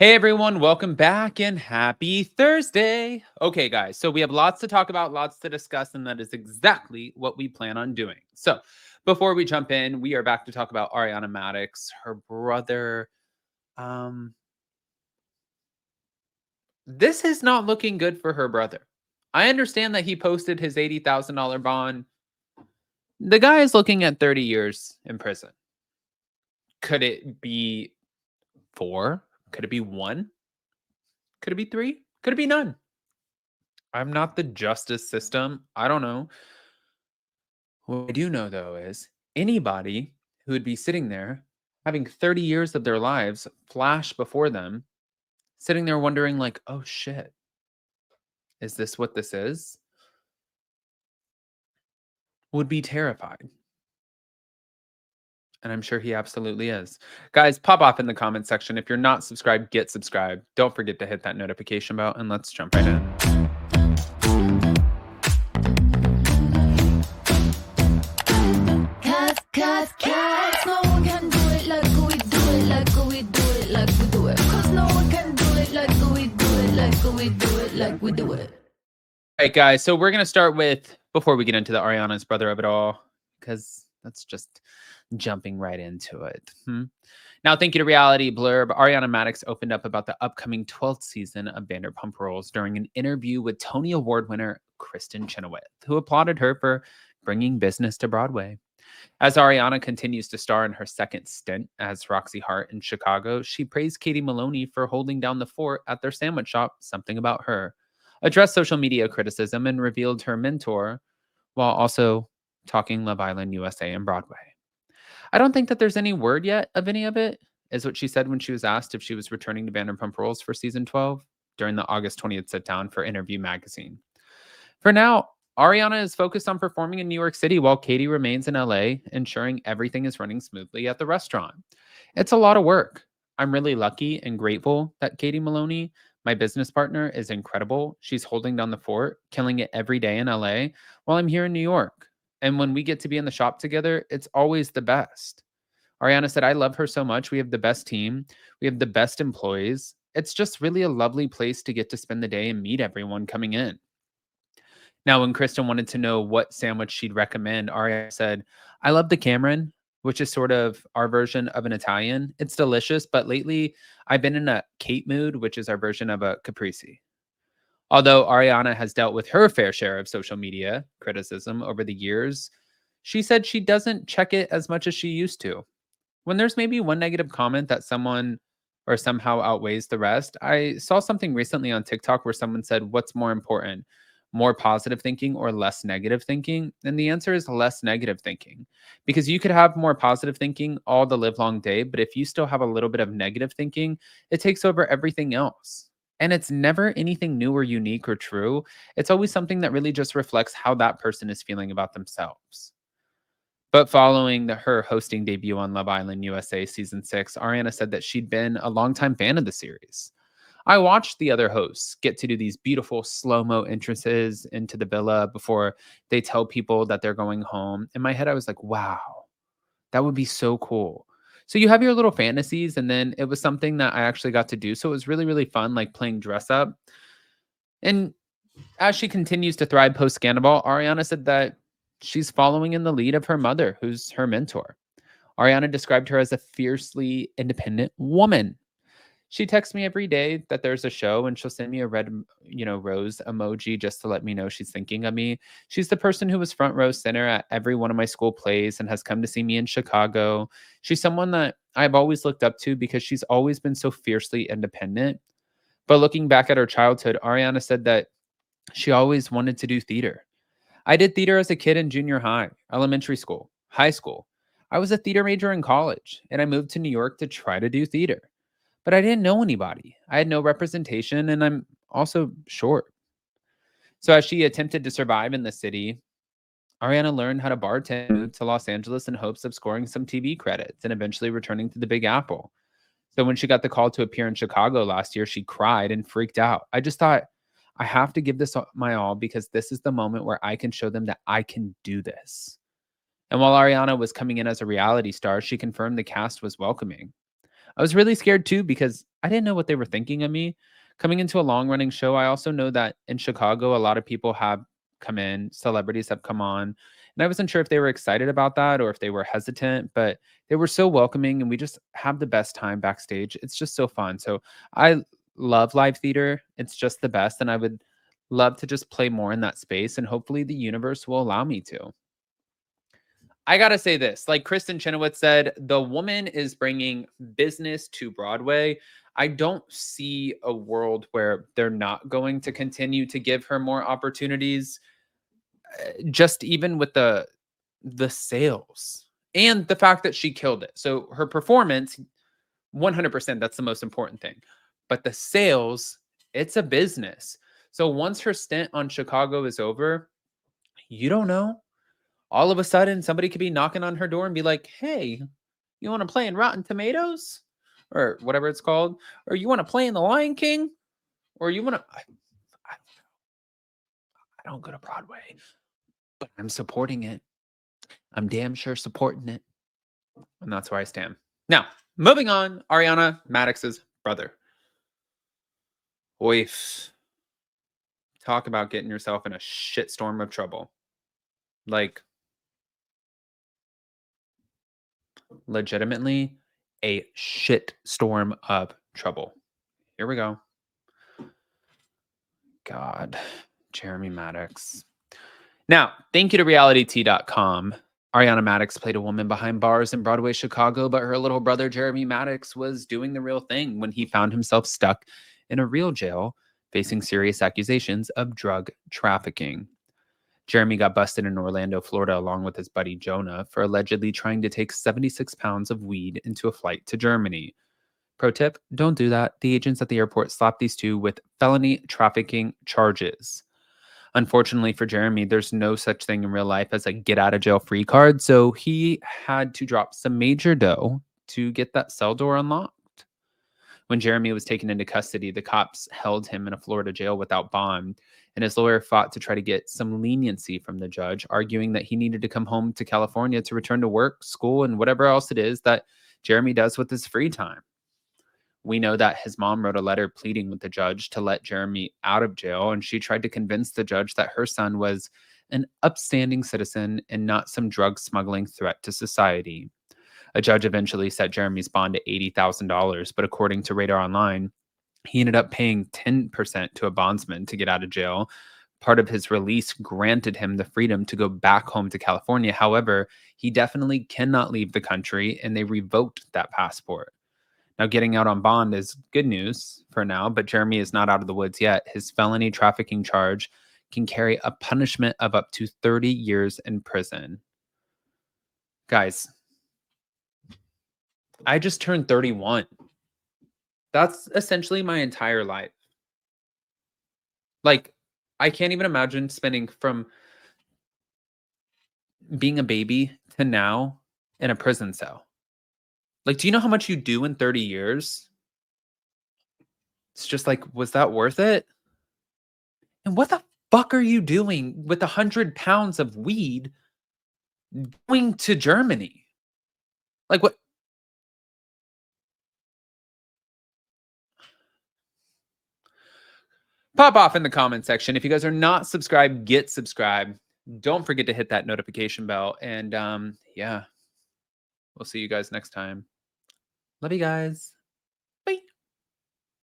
Hey everyone, welcome back and happy Thursday. Okay, guys, so we have lots to talk about, lots to discuss, and that is exactly what we plan on doing. So, before we jump in, we are back to talk about Ariana Madix, her brother. Um, this is not looking good for her brother. I understand that he posted his $80,000 bond. The guy is looking at 30 years in prison. Could it be four? Could it be one? Could it be three? Could it be none? I'm not the justice system. I don't know. What I do know though is anybody who would be sitting there having 30 years of their lives flash before them, sitting there wondering, like, oh shit, is this what this is? Would be terrified. And I'm sure he absolutely is. Guys, pop off in the comment section. If you're not subscribed, get subscribed. Don't forget to hit that notification bell and let's jump right in. Cause no one can do it like we do it, like we do it, like we do it. Cause no one can do it like we do it, like we do it, like we do it. All right, guys. So we're going to start with, before we get into the Ariana's brother of it all, because that's just jumping right into it. Now, thank you to Reality Blurb. Ariana Madix opened up about the upcoming 12th season of Vanderpump Rules during an interview with Tony Award winner Kristen Chenoweth, who applauded her for bringing business to Broadway. As Ariana continues to star in her second stint as Roxy Hart in Chicago, she praised Katie Maloney for holding down the fort at their sandwich shop, Something About Her, addressed social media criticism, and revealed her mentor while also talking Love Island USA and Broadway. I don't think that there's any word yet of any of it, is what she said when she was asked if she was returning to Vanderpump Rules for season 12 during the August 20th sit down for Interview Magazine. For now, Ariana is focused on performing in New York City while Katie remains in LA, ensuring everything is running smoothly at the restaurant. It's a lot of work. I'm really lucky and grateful that Katie Maloney, my business partner, is incredible. She's holding down the fort, killing it every day in LA while I'm here in New York. And when we get to be in the shop together, it's always the best. Ariana said, I love her so much. We have the best team, we have the best employees. It's just really a lovely place to get to spend the day and meet everyone coming in. Now, when Kristen wanted to know what sandwich she'd recommend, Aria said, I love the Cameron, which is sort of our version of an Italian. It's delicious, but lately I've been in a Kate mood, which is our version of a Caprese. Although Ariana has dealt with her fair share of social media criticism over the years, she said she doesn't check it as much as she used to. When there's maybe one negative comment that someone or somehow outweighs the rest, I saw something recently on TikTok where someone said, what's more important, more positive thinking or less negative thinking? And the answer is less negative thinking, because you could have more positive thinking all the live long day, but if you still have a little bit of negative thinking, it takes over everything else. And it's never anything new or unique or true. It's always something that really just reflects how that person is feeling about themselves. But following her hosting debut on Love Island USA season 6, Ariana said that she'd been a longtime fan of the series. I watched the other hosts get to do these beautiful slow-mo entrances into the villa before they tell people that they're going home. In my head, I was like, wow, that would be so cool. So you have your little fantasies, and then it was something that I actually got to do. So it was really, really fun, like playing dress up. And as she continues to thrive post Scandal, Ariana said that she's following in the lead of her mother, who's her mentor. Ariana described her as a fiercely independent woman. She texts me every day that there's a show and she'll send me a red, rose emoji just to let me know she's thinking of me. She's the person who was front row center at every one of my school plays and has come to see me in Chicago. She's someone that I've always looked up to because she's always been so fiercely independent. But looking back at her childhood, Ariana said that she always wanted to do theater. I did theater as a kid in junior high, elementary school, high school. I was a theater major in college, and I moved to New York to try to do theater. But I didn't know anybody. I had no representation, and I'm also short. So as she attempted to survive in the city, Ariana learned how to bartend, moved to Los Angeles in hopes of scoring some TV credits and eventually returning to the Big Apple. So when she got the call to appear in Chicago last year, she cried and freaked out. I just thought, I have to give this my all because this is the moment where I can show them that I can do this. And while Ariana was coming in as a reality star, she confirmed the cast was welcoming. I was really scared too because I didn't know what they were thinking of me. Coming into a long running show, I also know that in Chicago, a lot of people have come in, celebrities have come on. And I wasn't sure if they were excited about that or if they were hesitant, but they were so welcoming and we just have the best time backstage. It's just so fun. So I love live theater. It's just the best. And I would love to just play more in that space. And hopefully the universe will allow me to. I gotta say this, like Kristen Chenoweth said, the woman is bringing business to Broadway. I don't see a world where they're not going to continue to give her more opportunities. Just even with the sales and the fact that she killed it. So her performance, 100%, that's the most important thing. But the sales, it's a business. So once her stint on Chicago is over, you don't know, all of a sudden somebody could be knocking on her door and be like, "Hey, you want to play in Rotten Tomatoes or whatever it's called, or you want to play in The Lion King, or you want to." I don't go to Broadway, but I'm supporting it. I'm damn sure supporting it, and that's where I stand. Now, moving on, Ariana Madix's brother. Oif. Talk about getting yourself in a shitstorm of trouble. Like, legitimately, a shitstorm of trouble. Here we go. God, Jeremy Maddox. Now, thank you to realityt.com. Ariana Madix played a woman behind bars in Broadway, Chicago, but her little brother, Jeremy Maddox, was doing the real thing when he found himself stuck in a real jail facing serious accusations of drug trafficking. Jeremy got busted in Orlando, Florida, along with his buddy Jonah for allegedly trying to take 76 pounds of weed into a flight to Germany. Pro tip, don't do that. The agents at the airport slapped these two with felony trafficking charges. Unfortunately for Jeremy, there's no such thing in real life as a get out of jail free card, so he had to drop some major dough to get that cell door unlocked. When Jeremy was taken into custody, the cops held him in a Florida jail without bond, and his lawyer fought to try to get some leniency from the judge, arguing that he needed to come home to California to return to work, school, and whatever else it is that Jeremy does with his free time. We know that his mom wrote a letter pleading with the judge to let Jeremy out of jail, and she tried to convince the judge that her son was an upstanding citizen and not some drug smuggling threat to society. A judge eventually set Jeremy's bond to $80,000, but according to Radar Online, he ended up paying 10% to a bondsman to get out of jail. Part of his release granted him the freedom to go back home to California. However, he definitely cannot leave the country, and they revoked that passport. Now, getting out on bond is good news for now, but Jeremy is not out of the woods yet. His felony trafficking charge can carry a punishment of up to 30 years in prison. Guys, I just turned 31. That's essentially my entire life. Like, I can't even imagine spending from being a baby to now in a prison cell. Like, do you know how much you do in 30 years? It's just like, was that worth it? And what the fuck are you doing with 100 pounds of weed going to Germany? Like, what? Pop off in the comment section. If you guys are not subscribed, get subscribed. Don't forget to hit that notification bell. And yeah, we'll see you guys next time. Love you guys.